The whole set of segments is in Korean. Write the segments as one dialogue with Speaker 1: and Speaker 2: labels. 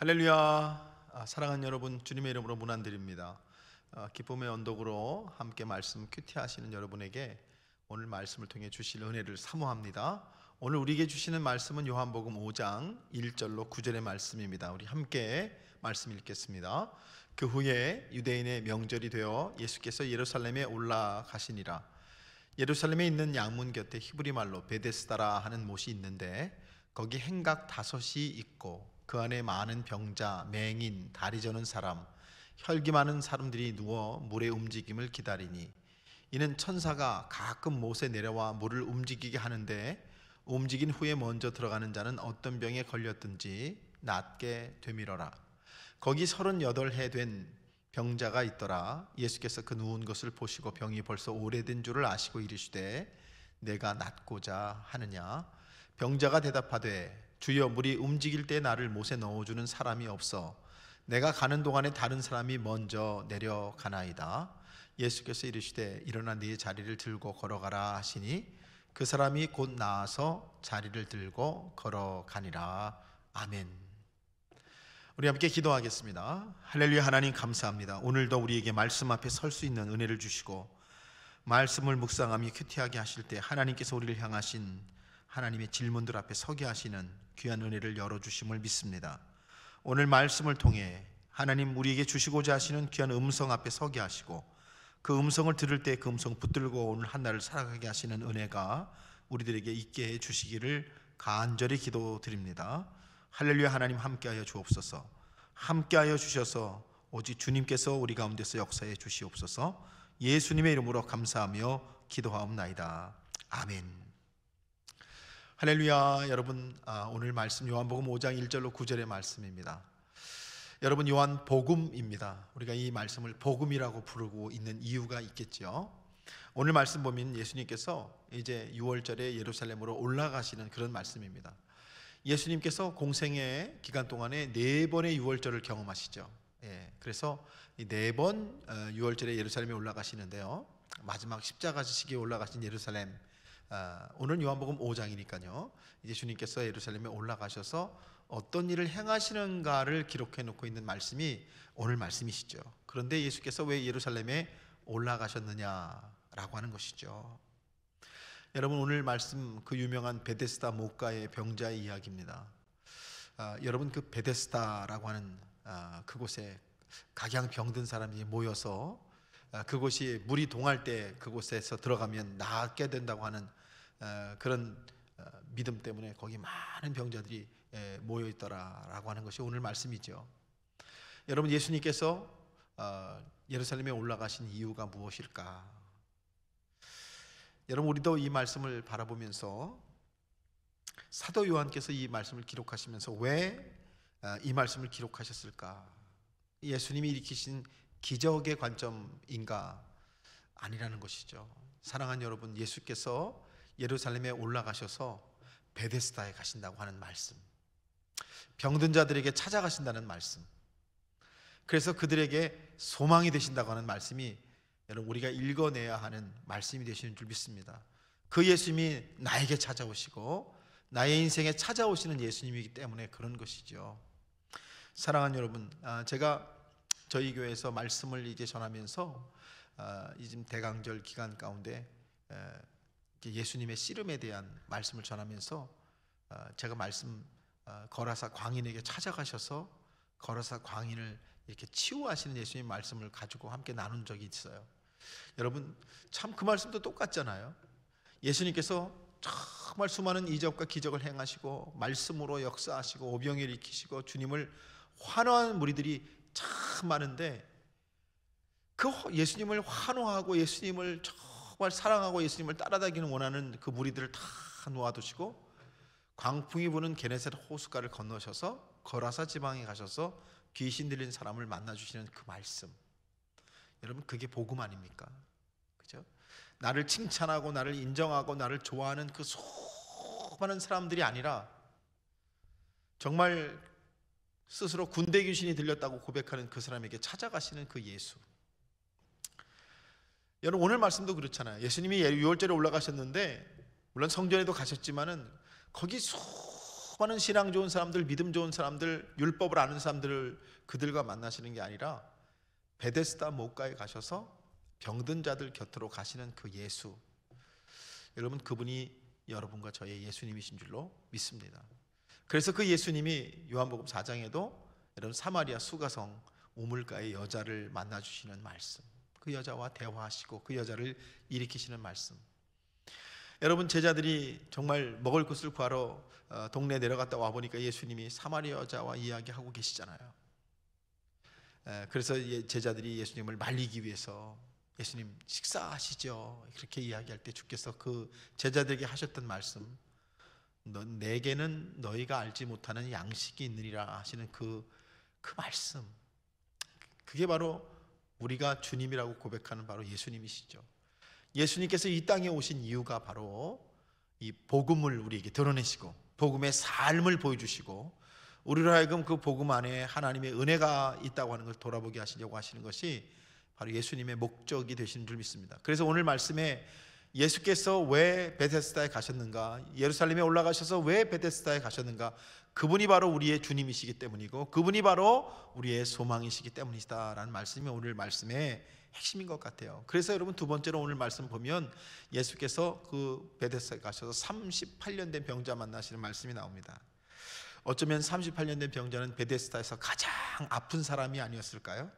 Speaker 1: 할렐루야. 사랑하는 여러분, 주님의 이름으로 문안드립니다. 기쁨의 언덕으로 함께 말씀 큐티하시는 여러분에게 오늘 말씀을 통해 주실 은혜를 사모합니다. 오늘 우리에게 주시는 말씀은 요한복음 5장 1절로 9절의 말씀입니다. 우리 함께 말씀 읽겠습니다. 그 후에 유대인의 명절이 되어 예수께서 예루살렘에 올라가시니라. 예루살렘에 있는 양문 곁에 히브리 말로 베데스다라 하는 못이 있는데 거기 행각 5이 있고 그 안에 많은 병자, 맹인, 다리 저는 사람, 혈기 많은 사람들이 누워 물의 움직임을 기다리니 이는 천사가 가끔 못에 내려와 물을 움직이게 하는데 움직인 후에 먼저 들어가는 자는 어떤 병에 걸렸든지 낫게 되밀어라. 거기 38해 된 병자가 있더라. 예수께서 그 누운 것을 보시고 병이 벌써 오래된 줄을 아시고 이르시되 내가 낫고자 하느냐. 병자가 대답하되 주여, 물이 움직일 때 나를 못에 넣어주는 사람이 없어 내가 가는 동안에 다른 사람이 먼저 내려가나이다. 예수께서 이르시되 일어나 네 자리를 들고 걸어가라 하시니 그 사람이 곧 나아서 자리를 들고 걸어가니라. 아멘. 우리 함께 기도하겠습니다. 할렐루야. 하나님 감사합니다. 오늘도 우리에게 말씀 앞에 설 수 있는 은혜를 주시고 말씀을 묵상하며 큐티하게 하실 때 하나님께서 우리를 향하신 하나님의 질문들 앞에 서게 하시는 귀한 은혜를 열어주심을 믿습니다. 오늘 말씀을 통해 하나님 우리에게 주시고자 하시는 귀한 음성 앞에 서게 하시고 그 음성을 들을 때 그 음성 붙들고 오늘 한 날을 살아가게 하시는 은혜가 우리들에게 있게 해 주시기를 간절히 기도드립니다. 할렐루야. 하나님 함께하여 주옵소서. 함께하여 주셔서 오직 주님께서 우리 가운데서 역사해 주시옵소서. 예수님의 이름으로 감사하며 기도하옵나이다. 아멘. 할렐루야. 여러분, 오늘 말씀 요한복음 5장 1절로 9절의 말씀입니다. 여러분, 요한복음입니다. 우리가 이 말씀을 복음이라고 부르고 있는 이유가 있겠죠. 오늘 말씀 보면 예수님께서 이제 6월절에 예루살렘으로 올라가시는 그런 말씀입니다. 예수님께서 공생의 기간 동안에 4번의 6월절을 경험하시죠. 그래서 이 4번 6월절에 예루살렘에 올라가시는데요, 마지막 십자가 지시기에 올라가신 예루살렘, 오늘 요한복음 5장이니까요 이제 주님께서 예루살렘에 올라가셔서 어떤 일을 행하시는가를 기록해 놓고 있는 말씀이 오늘 말씀이시죠. 그런데 예수께서 왜 예루살렘에 올라가셨느냐라고 하는 것이죠. 여러분, 오늘 말씀 그 유명한 베데스다 못가의 병자의 이야기입니다. 여러분, 그 베데스다라고 하는 그곳에 각양 병든 사람이 모여서 그곳이 물이 동할 때 그곳에서 들어가면 낫게 된다고 하는 그런 믿음 때문에 거기 많은 병자들이 모여 있더라라고 하는 것이 오늘 말씀이죠. 여러분, 예수님께서 예루살렘에 올라가신 이유가 무엇일까? 여러분, 우리도 이 말씀을 바라보면서 사도 요한께서 이 말씀을 기록하시면서 왜 이 말씀을 기록하셨을까? 예수님이 일으키신 기적의 관점인가? 아니라는 것이죠. 사랑하는 여러분, 예수께서 예루살렘에 올라가셔서 베데스다에 가신다고 하는 말씀, 병든 자들에게 찾아가신다는 말씀, 그래서 그들에게 소망이 되신다고 하는 말씀이 여러분 우리가 읽어내야 하는 말씀이 되시는 줄 믿습니다. 그 예수님이 나에게 찾아오시고 나의 인생에 찾아오시는 예수님이기 때문에 그런 것이죠. 사랑하는 여러분, 제가 저희 교회에서 말씀을 이제 전하면서 이즘 대강절 기간 가운데 예수님의 씨름에 대한 말씀을 전하면서 제가 말씀 거라사 광인에게 찾아가셔서 거라사 광인을 이렇게 치유하시는 예수님의 말씀을 가지고 함께 나눈 적이 있어요. 여러분, 참 그 말씀도 똑같잖아요. 예수님께서 정말 수많은 이적과 기적을 행하시고 말씀으로 역사하시고 오병이를 일으키시고 주님을 환호하는 무리들이 참 많은데 그 예수님을 환호하고 예수님을 정말 사랑하고 예수님을 따라다니는 원하는 그 무리들을 다 놓아두시고 광풍이 부는 게네사렛 호숫가를 건너셔서 거라사 지방에 가셔서 귀신 들린 사람을 만나주시는 그 말씀, 여러분, 그게 복음 아닙니까? 그죠? 나를 칭찬하고 나를 인정하고 나를 좋아하는 그 수많은 사람들이 아니라 정말 스스로 군대 귀신이 들렸다고 고백하는 그 사람에게 찾아가시는 그 예수. 여러분, 오늘 말씀도 그렇잖아요. 예수님이 6월절에 올라가셨는데 물론 성전에도 가셨지만은 거기 수많은 신앙 좋은 사람들, 믿음 좋은 사람들, 율법을 아는 사람들을 그들과 만나시는 게 아니라 베데스다 못가에 가셔서 병든 자들 곁으로 가시는 그 예수, 여러분 그분이 여러분과 저의 예수님이신 줄로 믿습니다. 그래서 그 예수님이 요한복음 4장에도 여러분 사마리아 수가성 우물가의 여자를 만나주시는 말씀, 그 여자와 대화하시고 그 여자를 일으키시는 말씀. 여러분 제자들이 정말 먹을 것을 구하러 동네에 내려갔다 와보니까 예수님이 사마리아 여자와 이야기하고 계시잖아요. 그래서 제자들이 예수님을 말리기 위해서 예수님 식사하시죠 그렇게 이야기할 때 주께서 그 제자들에게 하셨던 말씀, 내게는 너희가 알지 못하는 양식이 있느니라 하시는 그 말씀, 그게 바로 우리가 주님이라고 고백하는 바로 예수님이시죠. 예수님께서 이 땅에 오신 이유가 바로 이 복음을 우리에게 드러내시고 복음의 삶을 보여주시고 우리로 하여금 그 복음 안에 하나님의 은혜가 있다고 하는 걸 돌아보게 하시려고 하시는 것이 바로 예수님의 목적이 되시는 줄 믿습니다. 그래서 오늘 말씀에 예수께서 왜 베데스다에 가셨는가, 예루살렘에 올라가셔서 왜 베데스다에 가셨는가, 그분이 바로 우리의 주님이시기 때문이고 그분이 바로 우리의 소망이시기 때문이다라는 말씀이 오늘 말씀의 핵심인 것 같아요. 그래서 여러분 두 번째로 오늘 말씀 보면 예수께서 그 베데스다에 가셔서 38년 된 병자 만나시는 말씀이 나옵니다. 어쩌면 38년 된 병자는 베데스다에서 가장 아픈 사람이 아니었을까요?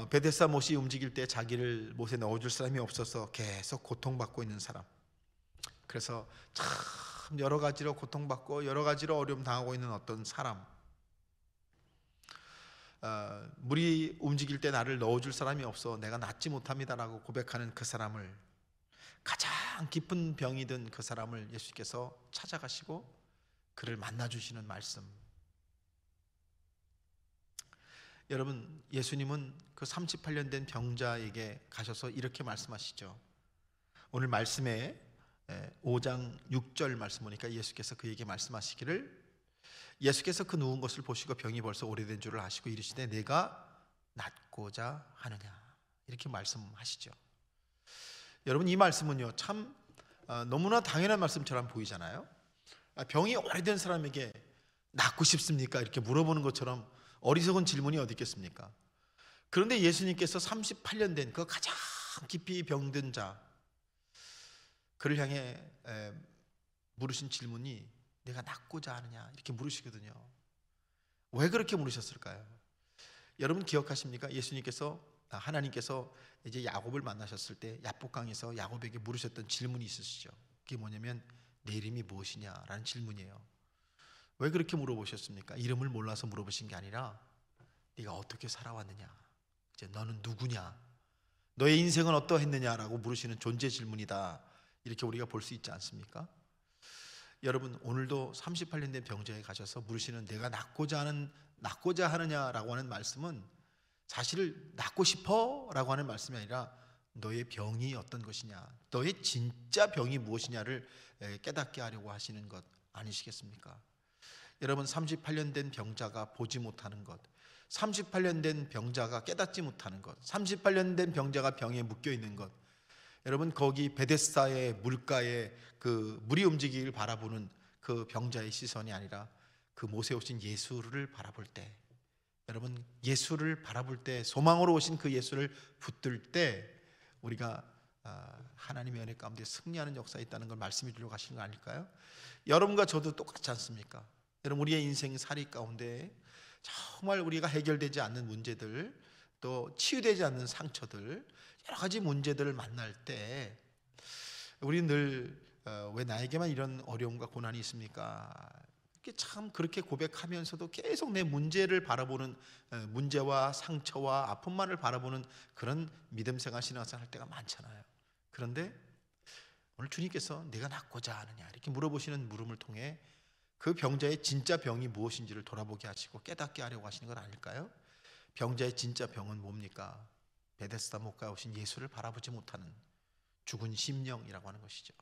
Speaker 1: 베데스다 못이 움직일 때 자기를 못에 넣어줄 사람이 없어서 계속 고통받고 있는 사람, 그래서 참 여러 가지로 고통받고 여러 가지로 어려움 당하고 있는 어떤 사람, 물이 움직일 때 나를 넣어줄 사람이 없어 내가 낫지 못합니다라고 고백하는 그 사람을, 가장 깊은 병이 든 그 사람을 예수께서 찾아가시고 그를 만나주시는 말씀. 여러분 예수님은 그 38년 된 병자에게 가셔서 이렇게 말씀하시죠. 오늘 말씀에 5장 6절 말씀 보니까 예수께서 그에게 말씀하시기를, 예수께서 그 누운 것을 보시고 병이 벌써 오래된 줄을 아시고 이르시되 내가 낫고자 하느냐, 이렇게 말씀하시죠. 여러분 이 말씀은요 참 너무나 당연한 말씀처럼 보이잖아요. 병이 오래된 사람에게 낫고 싶습니까? 이렇게 물어보는 것처럼 어리석은 질문이 어디 있겠습니까? 그런데 예수님께서 38년 된 그 가장 깊이 병든 자, 그를 향해 물으신 질문이 내가 낫고자 하느냐 이렇게 물으시거든요. 왜 그렇게 물으셨을까요? 여러분 기억하십니까? 예수님께서 하나님께서 이제 야곱을 만나셨을 때 야복강에서 야곱에게 물으셨던 질문이 있으시죠. 그게 뭐냐면 내 이름이 무엇이냐라는 질문이에요. 왜 그렇게 물어보셨습니까? 이름을 몰라서 물어보신 게 아니라 네가 어떻게 살아왔느냐, 이제 너는 누구냐, 너의 인생은 어떠했느냐라고 물으시는 존재 질문이다, 이렇게 우리가 볼 수 있지 않습니까? 여러분 오늘도 38년 된 병자에 가셔서 물으시는 내가 낫고자 하느냐라고 하는 말씀은 사실 낫고 싶어 라고 하는 말씀이 아니라 너의 병이 어떤 것이냐, 너의 진짜 병이 무엇이냐를 깨닫게 하려고 하시는 것 아니시겠습니까? 여러분 38년 된 병자가 보지 못하는 것, 38년 된 병자가 깨닫지 못하는 것, 38년 된 병자가 병에 묶여 있는 것, 여러분 거기 베데스다의 물가에 그 물이 움직이길 바라보는 그 병자의 시선이 아니라 그 못에 오신 예수를 바라볼 때, 여러분 예수를 바라볼 때, 소망으로 오신 그 예수를 붙들 때 우리가 하나님의 은혜 가운데 승리하는 역사가 있다는 걸 말씀해 주려고 하시는 거 아닐까요? 여러분과 저도 똑같지 않습니까? 여러분 우리의 인생 살이 가운데 정말 우리가 해결되지 않는 문제들, 또 치유되지 않는 상처들, 여러 가지 문제들을 만날 때 우리 늘 왜 나에게만 이런 어려움과 고난이 있습니까? 이렇게 참 그렇게 고백하면서도 계속 내 문제를 바라보는, 문제와 상처와 아픔만을 바라보는 그런 믿음 생활 신앙생활 할 때가 많잖아요. 그런데 오늘 주님께서 내가 낫고자 하느냐 이렇게 물어보시는 물음을 통해 그 병자의 진짜 병이 무엇인지를 돌아보게 하시고 깨닫게 하려고 하시는 건 아닐까요? 병자의 진짜 병은 뭡니까? 베데스다 못가에 오신 예수를 바라보지 못하는 죽은 심령이라고 하는 것이죠.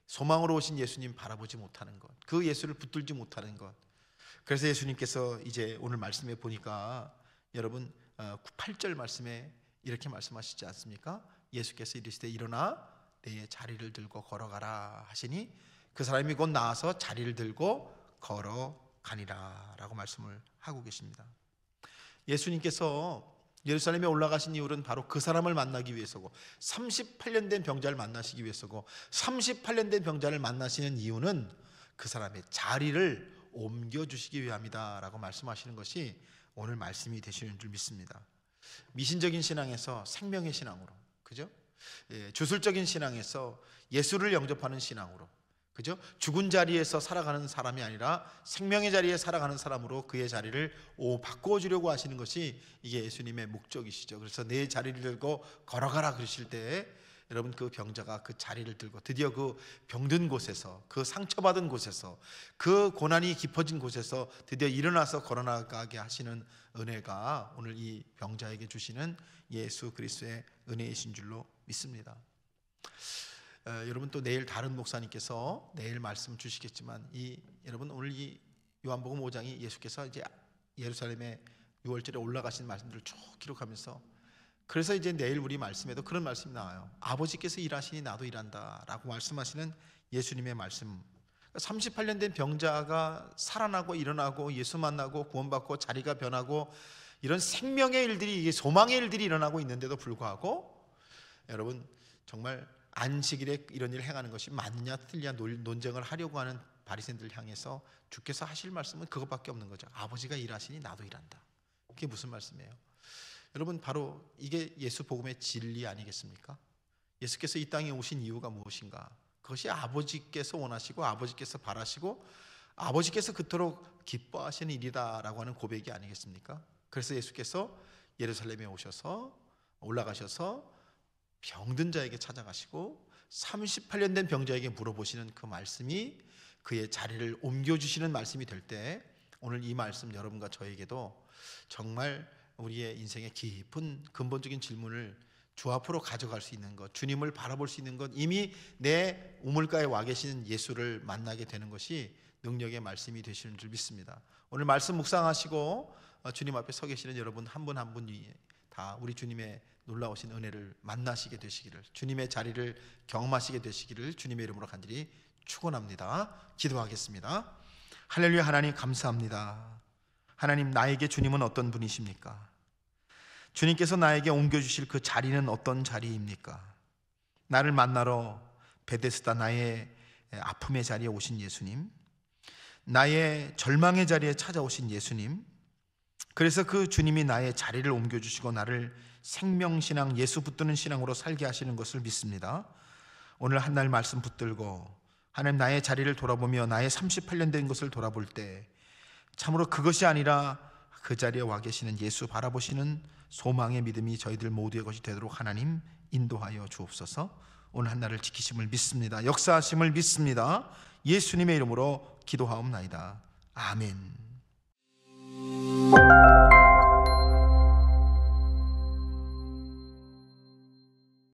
Speaker 1: 소망으로 오신 예수님 바라보지 못하는 것, 그 예수를 붙들지 못하는 것. 그래서 예수님께서 이제 오늘 말씀에 보니까 여러분 8절 말씀에 이렇게 말씀하시지 않습니까? 예수께서 이르시되 일어나 내 자리를 들고 걸어가라 하시니 그 사람이 곧 나와서 자리를 들고 걸어가니라 라고 말씀을 하고 계십니다. 예수님께서 예루살렘에 올라가신 이유는 바로 그 사람을 만나기 위해서고 38년 된 병자를 만나시기 위해서고 38년 된 병자를 만나시는 이유는 그 사람의 자리를 옮겨주시기 위함이다 라고 말씀하시는 것이 오늘 말씀이 되시는 줄 믿습니다. 미신적인 신앙에서 생명의 신앙으로, 그죠? 주술적인 신앙에서 예수를 영접하는 신앙으로, 그죠? 죽은 자리에서 살아가는 사람이 아니라 생명의 자리에 살아가는 사람으로 그의 자리를 바꾸어 주려고 하시는 것이 이게 예수님의 목적이시죠. 그래서 내 자리를 들고 걸어가라 그러실 때 여러분 그 병자가 그 자리를 들고 드디어 그 병든 곳에서, 그 상처받은 곳에서, 그 고난이 깊어진 곳에서 드디어 일어나서 걸어나가게 하시는 은혜가 오늘 이 병자에게 주시는 예수 그리스도의 은혜이신 줄로 믿습니다. 여러분 또 내일 다른 목사님께서 내일 말씀 주시겠지만 여러분 오늘 이 요한복음 5장이 예수께서 이제 예루살렘에 6월절에 올라가신 말씀들을 쭉 기록하면서, 그래서 이제 내일 우리 말씀에도 그런 말씀이 나와요. 아버지께서 일하시니 나도 일한다 라고 말씀하시는 예수님의 말씀. 38년 된 병자가 살아나고 일어나고 예수 만나고 구원받고 자리가 변하고 이런 생명의 일들이, 소망의 일들이 일어나고 있는데도 불구하고 여러분 정말 안식일에 이런 일을 행하는 것이 맞느냐 틀리냐 논쟁을 하려고 하는 바리새인들을 향해서 주께서 하실 말씀은 그것밖에 없는 거죠. 아버지가 일하시니 나도 일한다. 그게 무슨 말씀이에요? 여러분 바로 이게 예수 복음의 진리 아니겠습니까? 예수께서 이 땅에 오신 이유가 무엇인가? 그것이 아버지께서 원하시고 아버지께서 바라시고 아버지께서 그토록 기뻐하시는 일이다 라고 하는 고백이 아니겠습니까? 그래서 예수께서 예루살렘에 오셔서 올라가셔서 병든 자에게 찾아가시고 38년 된 병자에게 물어보시는 그 말씀이 그의 자리를 옮겨주시는 말씀이 될 때, 오늘 이 말씀 여러분과 저에게도 정말 우리의 인생의 깊은 근본적인 질문을 주 앞으로 가져갈 수 있는 것, 주님을 바라볼 수 있는 것, 이미 내 우물가에 와 계시는 예수를 만나게 되는 것이 능력의 말씀이 되시는 줄 믿습니다. 오늘 말씀 묵상하시고 주님 앞에 서 계시는 여러분 한 분 한 분이 다 우리 주님의 놀라우신 은혜를 만나시게 되시기를, 주님의 자리를 경험하시게 되시기를 주님의 이름으로 간절히 축원합니다. 기도하겠습니다. 할렐루야. 하나님 감사합니다. 하나님, 나에게 주님은 어떤 분이십니까? 주님께서 나에게 옮겨주실 그 자리는 어떤 자리입니까? 나를 만나러 베데스다 나의 아픔의 자리에 오신 예수님, 나의 절망의 자리에 찾아오신 예수님, 그래서 그 주님이 나의 자리를 옮겨주시고 나를 생명신앙, 예수 붙드는 신앙으로 살게 하시는 것을 믿습니다. 오늘 한날 말씀 붙들고 하나님 나의 자리를 돌아보며 나의 38년 된 것을 돌아볼 때 참으로 그것이 아니라 그 자리에 와 계시는 예수 바라보시는 소망의 믿음이 저희들 모두의 것이 되도록 하나님 인도하여 주옵소서. 오늘 한날을 지키심을 믿습니다. 역사하심을 믿습니다. 예수님의 이름으로 기도하옵나이다. 아멘.